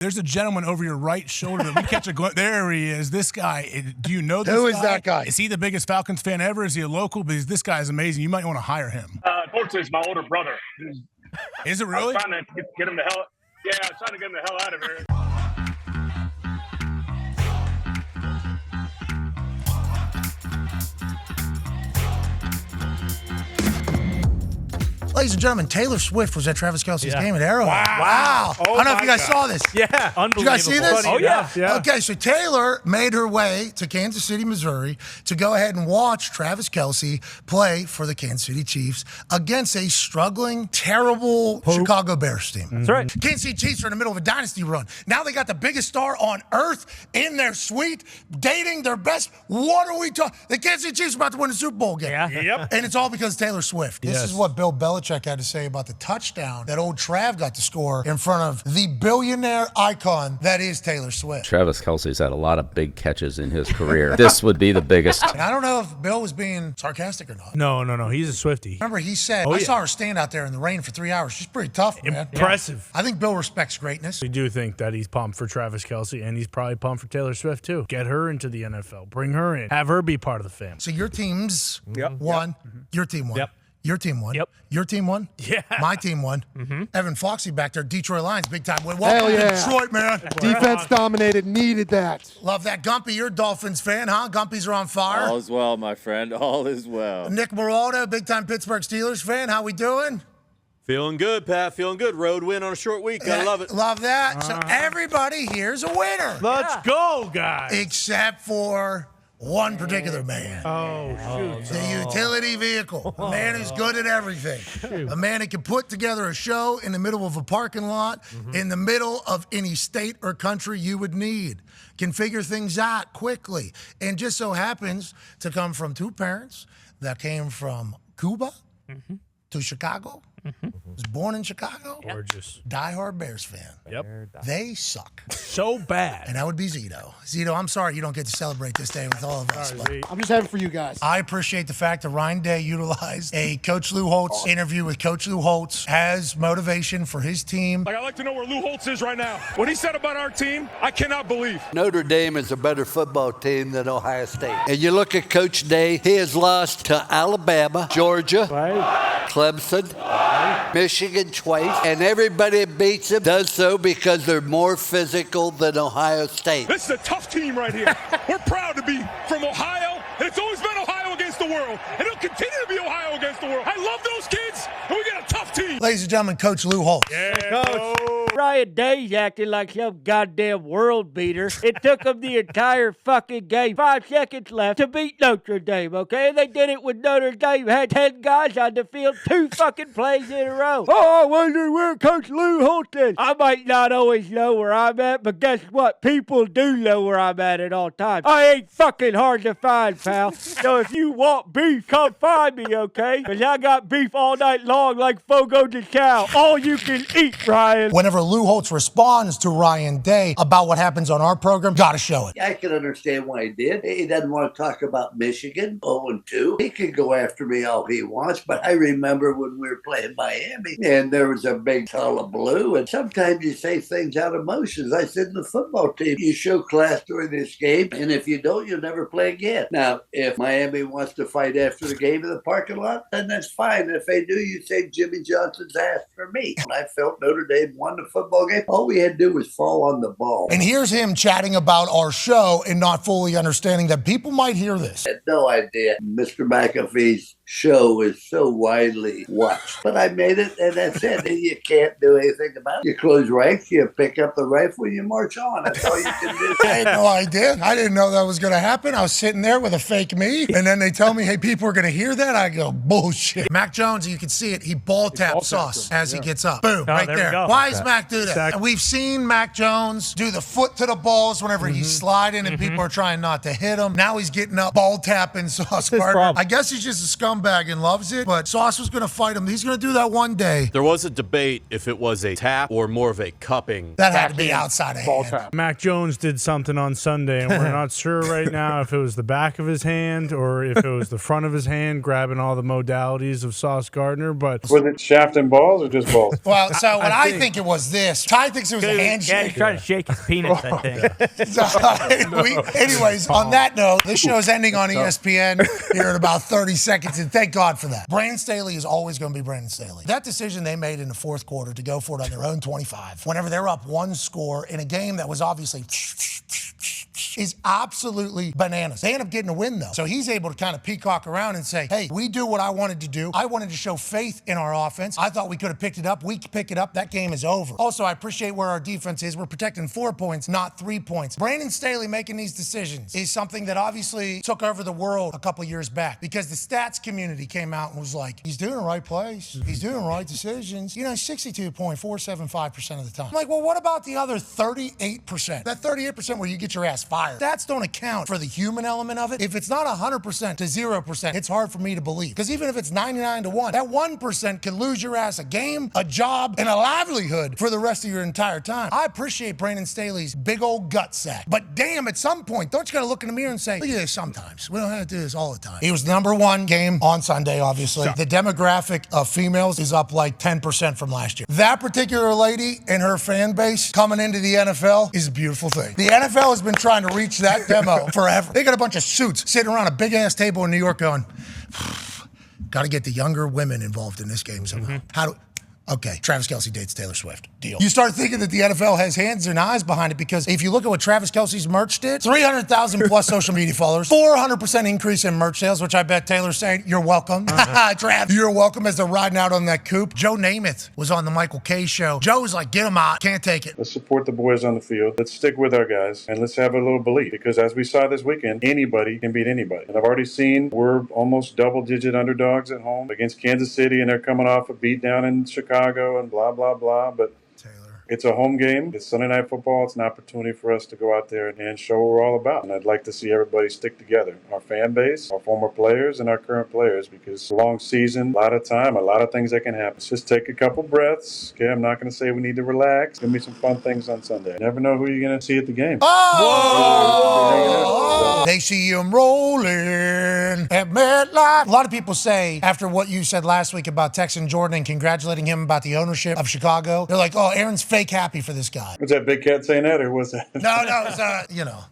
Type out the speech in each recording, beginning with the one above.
There's a gentleman over your right shoulder that we catch a glimpse. There he is. This guy. Do you know this Who guy? is that guy? Is he the biggest Falcons fan ever? Is he a local? Because this guy is amazing. You might want to hire him. Unfortunately, it's my older brother. Is it really? I was trying to get him the hell. Yeah, I was trying to get him the hell out of here. Ladies and gentlemen, Taylor Swift was at Travis Kelce's game at Arrowhead. Wow. I don't know if you guys saw this. Yeah. Did you guys see this? Oh, yeah. Okay, so Taylor made her way to Kansas City, Missouri to go ahead and watch Travis Kelce play for the Kansas City Chiefs against a struggling, terrible Chicago Bears team. That's right. Kansas City Chiefs are in the middle of a dynasty run. Now they got the biggest star on earth in their suite, dating their best. What are we talking? The Kansas City Chiefs are about to win the Super Bowl game. Yeah. Yep. And it's all because of Taylor Swift. This is what Bill Belichick had to say about the touchdown that old Trav got to score in front of the billionaire icon that is Taylor Swift. Travis Kelce's had a lot of big catches in his career. This would be the biggest. And I don't know if Bill was being sarcastic or not. No. He's a Swiftie. Remember, he said, I saw her stand out there in the rain for 3 hours. She's pretty tough, man. Impressive. I think Bill respects greatness. We do think that he's pumped for Travis Kelce, and he's probably pumped for Taylor Swift, too. Get her into the NFL. Bring her in. Have her be part of the family. So your teams won. Your team won. Yep. Your team won. Yep. Your team won. Yeah. My team won. Evan Foxy back there, Detroit Lions, big time win. Hell Welcome to yeah. Detroit, man. Defense dominated, needed that. Love that. Gumpy, you're a Dolphins fan, huh? Gumpies are on fire. All is well, my friend. All is well. Nick Maraldo, big time Pittsburgh Steelers fan. How we doing? Feeling good, Pat. Feeling good. Road win on a short week. Gotta love it. Love that. So everybody here's a winner. Let's go, guys. Except for one particular man. Oh, shoot. The utility vehicle. A man who's good at everything. A man who can put together a show in the middle of a parking lot, in the middle of any state or country you would need. Can figure things out quickly. And just so happens to come from two parents that came from Cuba to Chicago. Was born in Chicago. Gorgeous. Diehard Bears fan. Yep. They suck. So bad. And that would be Zito. Zito, I'm sorry you don't get to celebrate this day with all of us. But I'm just happy for you guys. I appreciate the fact that Ryan Day utilized a Coach Lou Holtz interview with Coach Lou Holtz as motivation for his team. Like, I'd like to know where Lou Holtz is right now. What he said about our team, I cannot believe. Notre Dame is a better football team than Ohio State. And you look at Coach Day, he has lost to Alabama, Georgia, Clemson, Michigan twice, and everybody that beats him does so because they're more physical than Ohio State. This is a tough team right here. We're proud to be from Ohio, and it's always been Ohio against the world, and it'll continue to be Ohio against the world. I love those kids, and we got a tough team. Ladies and gentlemen, Coach Lou Holtz. Ryan Day's acting like some goddamn world beater. It took them the entire fucking game, 5 seconds left, to beat Notre Dame, okay? And they did it with Notre Dame. Had 10 guys on the field, 2 fucking plays in a row. Oh, I wonder where Coach Lou Holtz is. I might not always know where I'm at, but guess what? People do know where I'm at all times. I ain't fucking hard to find, pal. So if you want beef, come find me, okay? Because I got beef all night long like Fogo de Chao. All you can eat, Ryan. Whenever Lou Holtz responds to Ryan Day about what happens on our program, gotta show it. I can understand why he did. He doesn't want to talk about Michigan 0-2. He can go after me all he wants, but I remember when we were playing Miami and there was a big hullabaloo, and sometimes you say things out of emotions. I said in the football team, you show class during this game, and if you don't, you'll never play again. Now, if Miami wants to fight after the game in the parking lot, then that's fine. And if they do, you say Jimmy Johnson's ass for me. When I felt Notre Dame won the football game, all we had to do was fall on the ball. And here's him chatting about our show and not fully understanding that people might hear this. I had no idea Mr. McAfee's show is so widely watched. But I made it, and that's it. And you can't do anything about it. You close ranks, you pick up the rifle, you march on. That's all you can do. I had no idea. I didn't know that was going to happen. I was sitting there with a fake me, and then they tell me, hey, people are going to hear that. I go, bullshit. Mac Jones, you can see it. He ball taps Sauce as he gets up. Boom, right there. Why does Mac do that? And we've seen Mac Jones do the foot to the balls whenever he's sliding and people are trying not to hit him. Now he's getting up, ball tapping Sauce Gardner. I guess he's just a scumbag and loves it, but Sauce was going to fight him. He's going to do that one day. There was a debate if it was a tap or more of a cupping. That had to be outside of hand. Tap. Mac Jones did something on Sunday, and we're not sure right now if it was the back of his hand or if it it was the front of his hand grabbing all the modalities of Sauce Gardner, but was it shaft and balls or just balls? Well, so what I think it was this. Ty thinks it was a handshake. Yeah, he's trying to shake his penis, I think. So, anyways, on that note, this show is ending on ESPN here in about 30 seconds, and thank God for that. Brandon Staley is always going to be Brandon Staley. That decision they made in the fourth quarter to go for it on their own 25, whenever they're up one score in a game that was obviously is absolutely bananas. They end up getting a win, though. So he's able to kind of peacock around and say, hey, we do what I wanted to do. I wanted to show faith in our offense. I thought we could have picked it up. We pick it up. That game is over. Also, I appreciate where our defense is. We're protecting 4 points, not 3 points. Brandon Staley making these decisions is something that obviously took over the world a couple years back because the stats community came out and was like, he's doing the right plays. He's doing the right decisions. 62.475% of the time. I'm like, well, what about the other 38%? That 38% where you get your ass fired. Stats don't account for the human element of it. If it's not 100% to 0%, it's hard for me to believe. Because even if it's 99 to 1, that 1% can lose your ass a game, a job, and a livelihood for the rest of your entire time. I appreciate Brandon Staley's big old gut sack. But damn, at some point, don't you gotta look in the mirror and say, look at this sometimes. We don't have to do this all the time. He was number one game on Sunday, obviously. The demographic of females is up like 10% from last year. That particular lady and her fan base coming into the NFL is a beautiful thing. The NFL has been trying to reach that demo forever. They got a bunch of suits sitting around a big-ass table in New York going, got to get the younger women involved in this game somehow. Okay, Travis Kelce dates Taylor Swift. Deal. You start thinking that the NFL has hands and eyes behind it because if you look at what Travis Kelce's merch did, 300,000 plus social media followers, 400% increase in merch sales, which I bet Taylor's saying, you're welcome. Trav, you're welcome as they're riding out on that coupe. Joe Namath was on the Michael K show. Joe was like, get him out. Can't take it. Let's support the boys on the field. Let's stick with our guys and let's have a little belief because as we saw this weekend, anybody can beat anybody. And I've already seen we're almost double-digit underdogs at home against Kansas City and they're coming off a beat down in Chicago and blah, blah, blah. But it's a home game. It's Sunday Night Football. It's an opportunity for us to go out there and show what we're all about. And I'd like to see everybody stick together. Our fan base, our former players, and our current players because it's a long season, a lot of time, a lot of things that can happen. Let's just take a couple breaths. Okay, I'm not going to say we need to relax. It's going to be some fun things on Sunday. You never know who you're going to see at the game. Oh! They see him rolling at MetLife. A lot of people say, after what you said last week about Texan Jordan and congratulating him about the ownership of Chicago, they're like, oh, Aaron's fake happy for this guy. Was that Big Cat saying that, or was that? No, it's,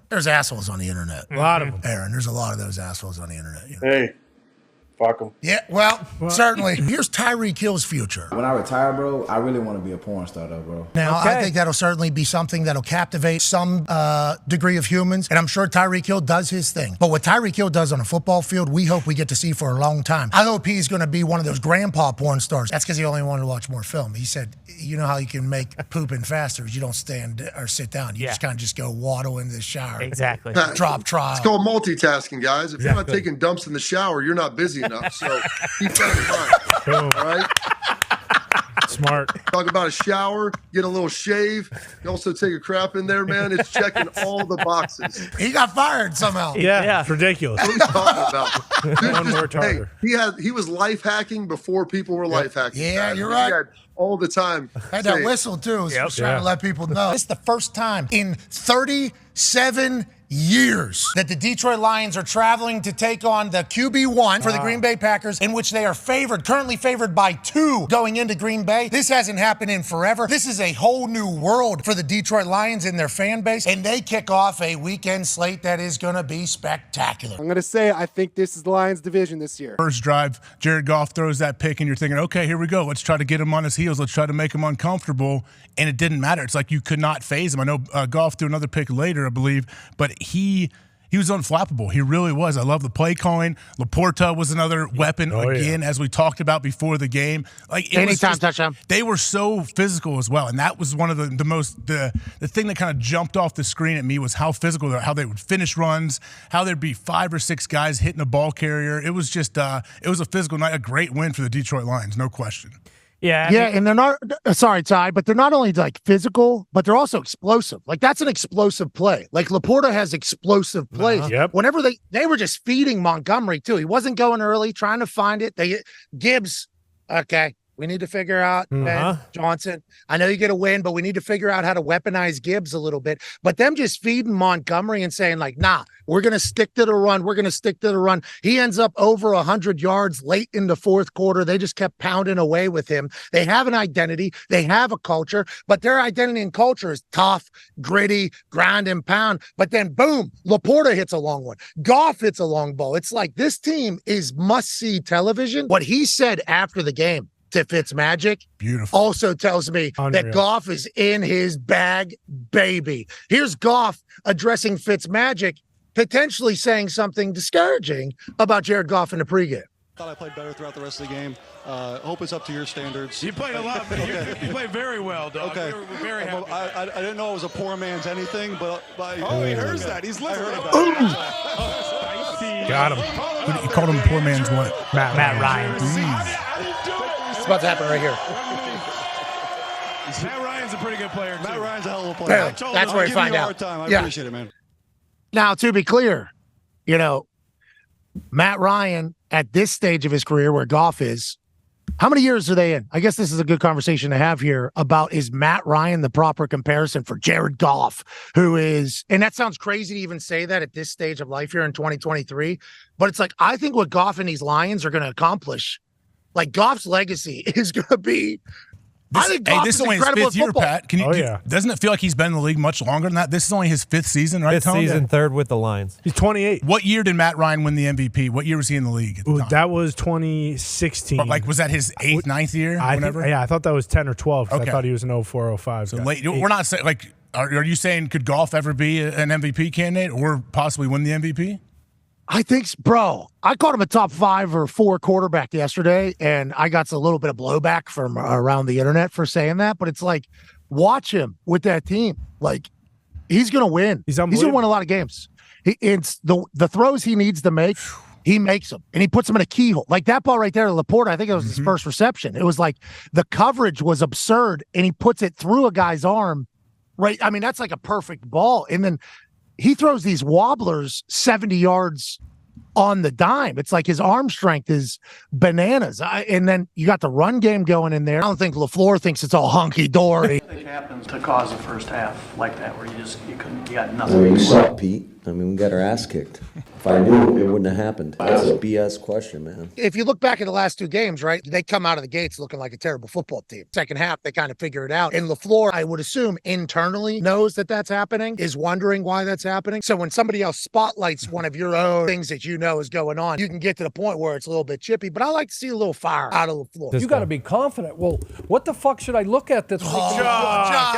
there's assholes on the internet. A lot of them. Aaron, there's a lot of those assholes on the internet. Hey. Fuck them. Yeah, well, certainly. Here's Tyreek Hill's future. When I retire, bro, I really want to be a porn star, though, bro. Now, I think that'll certainly be something that'll captivate some degree of humans, and I'm sure Tyreek Hill does his thing. But what Tyreek Hill does on a football field, we hope we get to see for a long time. I hope he's going to be one of those grandpa porn stars. That's because he only wanted to watch more film. He said, you know how you can make pooping faster is you don't stand or sit down. You just kind of just go waddle into the shower. Exactly. Drop trial. It's called multitasking, guys. If you're not taking dumps in the shower, you're not busy enough. So keep that in mind. All right? Smart. Talk about a shower, get a little shave. You also take a crap in there, man. It's checking all the boxes. He got fired somehow. Yeah. It's ridiculous. What are you talking about? Dude, One more tartar. He was life hacking before people were life hacking. Yeah, you're right. He had all the time. Had that whistle, too. So trying to let people know. This is the first time in 37 years that the Detroit Lions are traveling to take on the QB1 for the Green Bay Packers, in which they are currently favored by 2 going into Green Bay. This hasn't happened in forever. This is a whole new world for the Detroit Lions and their fan base, and they kick off a weekend slate that is going to be spectacular. I'm going to say I think this is the Lions' division this year. First drive, Jared Goff throws that pick, and you're thinking, okay, here we go. Let's try to get him on his heels. Let's try to make him uncomfortable, and it didn't matter. It's like you could not phase him. I know Goff threw another pick later, I believe, but he was unflappable. He really was. I love the play calling. Laporta was another weapon as we talked about before the game. Like anytime touchdown. They were so physical as well, and that was one of the thing that kind of jumped off the screen at me was how physical how they would finish runs, how there'd be 5 or 6 guys hitting a ball carrier. It was just it was a physical night, a great win for the Detroit Lions, no question. Yeah. And they're not, sorry, Ty, but they're not only like physical, but they're also explosive. Like that's an explosive play. Like Laporta has explosive plays. Whenever they were just feeding Montgomery too. He wasn't going early, trying to find it. Gibbs, okay. We need to figure out Ben Johnson. I know you get a win, but we need to figure out how to weaponize Gibbs a little bit. But them just feeding Montgomery and saying, like, nah, we're going to stick to the run. We're going to stick to the run. He ends up over 100 yards late in the fourth quarter. They just kept pounding away with him. They have an identity. They have a culture, but their identity and culture is tough, gritty, grind and pound. But then, boom, Laporta hits a long one. Goff hits a long ball. It's like this team is must-see television. What he said after the game to Fitzmagic also tells me that Goff is in his bag, baby. Here's Goff addressing Fitzmagic, potentially saying something discouraging about Jared Goff in the pregame. Thought I played better throughout the rest of the game. Hope it's up to your standards. You played a lot. You played very well, dog. Okay. We're very happy. I didn't know it was a poor man's anything, but he hears that. He's listening. Got him. You called him poor man's what? Matt Ryan. It's about to happen right here. Matt Ryan's a pretty good player, too. Matt Ryan's a hell of a player. That's where you find out. I appreciate it, man. Now, to be clear, Matt Ryan at this stage of his career where Goff is, how many years are they in? I guess this is a good conversation to have here about, is Matt Ryan the proper comparison for Jared Goff, who is, and that sounds crazy to even say that at this stage of life here in 2023, but it's like, I think what Goff and these Lions are going to accomplish, like Goff's legacy is going to be, This is only his fifth year, Pat. Doesn't it feel like he's been in the league much longer than that? This is only his fifth season, right, Tom? Fifth season, third with the Lions. He's 28. What year did Matt Ryan win the MVP? What year was he in the league? That was 2016. But was that his eighth, ninth year? I thought that was 10 or 12. Okay. I thought he was an 04, 05. So late. We're not saying, are you saying could Goff ever be an MVP candidate or possibly win the MVP? I think, bro, I called him a top 5 or 4 quarterback yesterday, and I got a little bit of blowback from around the internet for saying that. But it's like, watch him with that team. Like, he's going to win. He's going to win a lot of games. It's the throws he needs to make, he makes them, and he puts them in a keyhole. Like that ball right there to Laporta, I think it was his first reception. It was like the coverage was absurd, and he puts it through a guy's arm. Right? I mean, that's like a perfect ball. And then he throws these wobblers 70 yards on the dime. It's like his arm strength is bananas. And then you got the run game going in there. I don't think LaFleur thinks it's all hunky-dory. What happens to cause the first half like that where you got nothing? We suck, Pete. I mean, we got our ass kicked. If I knew, it wouldn't have happened. That's a BS question, man. If you look back at the last 2 games, right, they come out of the gates looking like a terrible football team. Second half, they kind of figure it out. And LaFleur, I would assume, internally knows that that's happening, is wondering why that's happening. So when somebody else spotlights one of your own things that you know is going on, you can get to the point where it's a little bit chippy. But I like to see a little fire out of LaFleur. You got to be confident. Well, what the fuck should I look at this week? Chuck.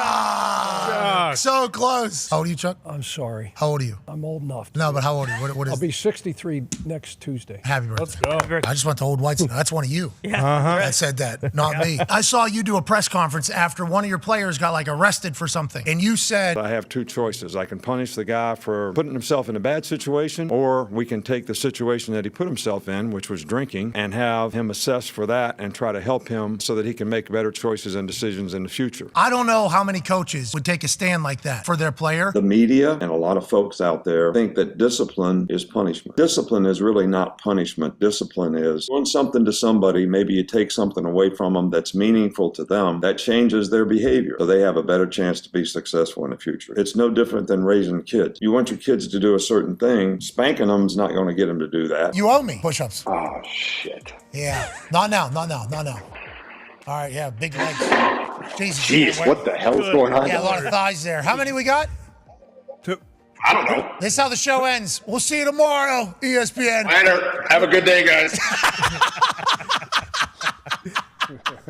So close. How old are you, Chuck? I'm sorry. How old are you? I'm old enough. No, but how old are you? What is I'll be 63 next Tuesday. Happy birthday. Let's go. I just went to Old White's. That's one of you. Yeah. I said that, not me. I saw you do a press conference after one of your players got arrested for something. And you said, I have 2 choices. I can punish the guy for putting himself in a bad situation, or we can take the situation that he put himself in, which was drinking, and have him assessed for that and try to help him so that he can make better choices and decisions in the future. I don't know how many coaches would take a stand like that for their player. The media and a lot of folks out there think that discipline is punishment. Discipline is really not punishment. Discipline is doing something to somebody, maybe you take something away from them that's meaningful to them, that changes their behavior so they have a better chance to be successful in the future. It's no different than raising kids. You want your kids to do a certain thing, spanking them is not going to get them to do that. You owe me push-ups. Oh, shit. Yeah. Not now. All right, yeah, big legs. Jesus. Jeez, what the hell is going on? Yeah, a lot of thighs there. How many we got? 2. I don't know. This is how the show ends. We'll see you tomorrow, ESPN. Later. Have a good day, guys.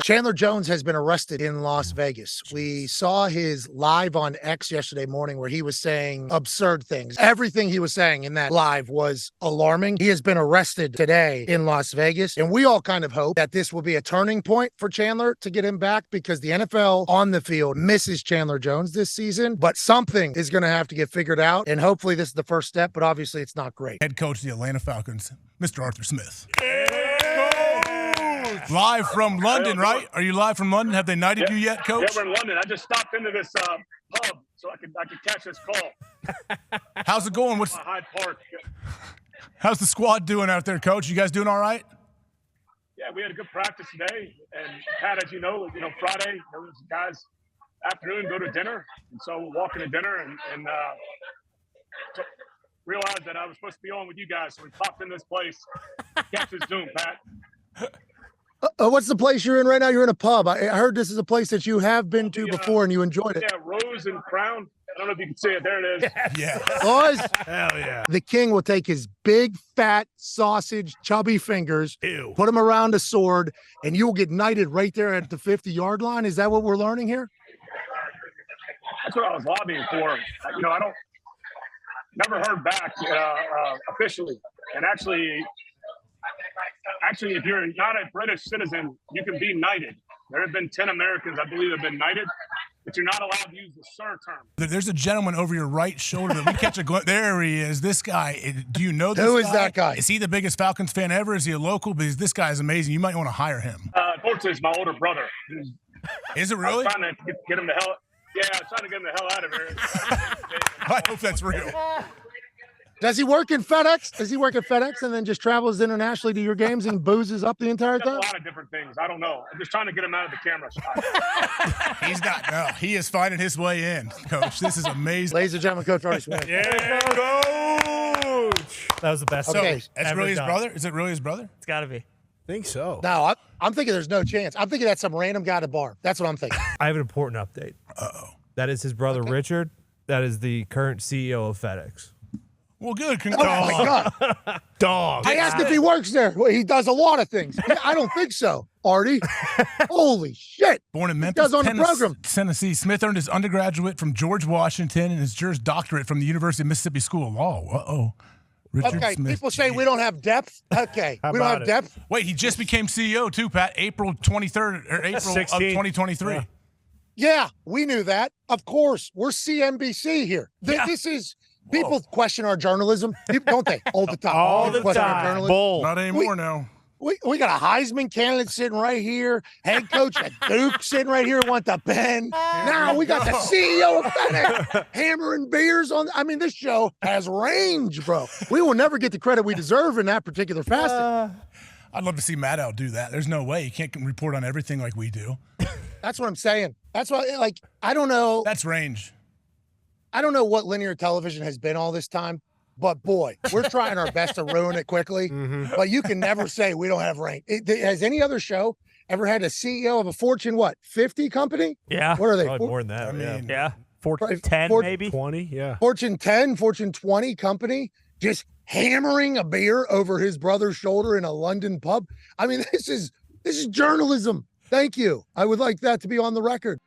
Chandler Jones has been arrested in Las Vegas. We saw his live on X yesterday morning where he was saying absurd things. Everything he was saying in that live was alarming. He has been arrested today in Las Vegas, and we all kind of hope that this will be a turning point for Chandler to get him back because the NFL on the field misses Chandler Jones this season, but something is going to have to get figured out, and hopefully this is the first step, but obviously it's not great. Head coach of the Atlanta Falcons, Mr. Arthur Smith. Live from London, right? Are you live from London? Have they knighted you yet, Coach? Yeah, we're in London. I just stopped into this pub so I could catch this call. How's it going? Hyde Park. How's the squad doing out there, Coach? You guys doing all right? Yeah, we had a good practice today. And Pat, as you know, Friday, those guys afternoon go to dinner. And so we're walking to dinner and realized that I was supposed to be on with you guys. So we popped in this place. Catch this Zoom, Pat. What's the place you're in right now? You're in a pub. I heard this is a place that you have been to before and you enjoyed it. Yeah, Rose and Crown. I don't know if you can see it. There it is. Yeah. Boys, Hell yeah. the king will take his big, fat, sausage, chubby fingers, put them around a sword, and you will get knighted right there at the 50-yard line. Is that what we're learning here? That's what I was lobbying for. I don't never heard back officially. And actually, if you're not a British citizen, you can be knighted. There have been 10 Americans, I believe, have been knighted, but you're not allowed to use the sir term. There's a gentleman over your right shoulder that we catch a glimpse. There he is. This guy. Do you know this Who guy? is that guy? Is he the biggest Falcons fan ever? Is he a local? Because this guy is amazing. You might want to hire him. Unfortunately, it's my older brother. Is it really? I was trying to get him the hell. Yeah, I was trying to get him the hell out of here. I hope that's real. Does he work in FedEx? Does he work at FedEx and then just travels internationally to your games and boozes up the entire A time? lot of different things. I don't know. I'm just trying to get him out of the camera shot. He is finding his way in, Coach. This is amazing. Ladies and gentlemen, Coach Artie Smith. Yeah, Coach. That was the best. Okay. speech That's ever really his done. brother? Is it really his brother? It's got to be. Think so. No, I'm thinking there's no chance. I'm thinking that's some random guy at a bar. That's what I'm thinking. I have an important update. That is his brother Richard. That is the current CEO of FedEx. Well, good. Oh, my God. Dog. I asked if he works there. Well, he does a lot of things. I don't think so, Artie. Holy shit. Born in Memphis, does on the program. Tennessee, Smith earned his undergraduate from George Washington and his Juris Doctorate from the University of Mississippi School of Law. Uh-oh. Richard Okay, Smith. people say we don't have depth. Okay, we don't have depth. Wait, he just became CEO too, Pat. April 23rd or April 16. of 2023. Yeah, we knew that. Of course, we're CNBC here. This is people question our journalism, don't they? All the time. All the Question our time. journalism. Bull. Not anymore now. We got a Heisman candidate sitting right here. Head coach at Duke sitting right here, want the pen. Now we got the CEO of FedEx hammering beers on. I mean, this show has range, bro. We will never get the credit we deserve in that particular facet. I'd love to see Maddow do that. There's no way. He can't report on everything like we do. That's what I'm saying. That's why, like, I don't know. That's range. I don't know what linear television has been all this time, but boy, we're trying our best to ruin it quickly. But you can never say we don't have range. Has any other show ever had a CEO of a Fortune, 50 company? Yeah. What are they? Probably more than that. I mean, yeah. Fortune 10, maybe? 20, yeah. Fortune 10, Fortune 20 company just hammering a beer over his brother's shoulder in a London pub. I mean, this is journalism. Thank you. I would like that to be on the record.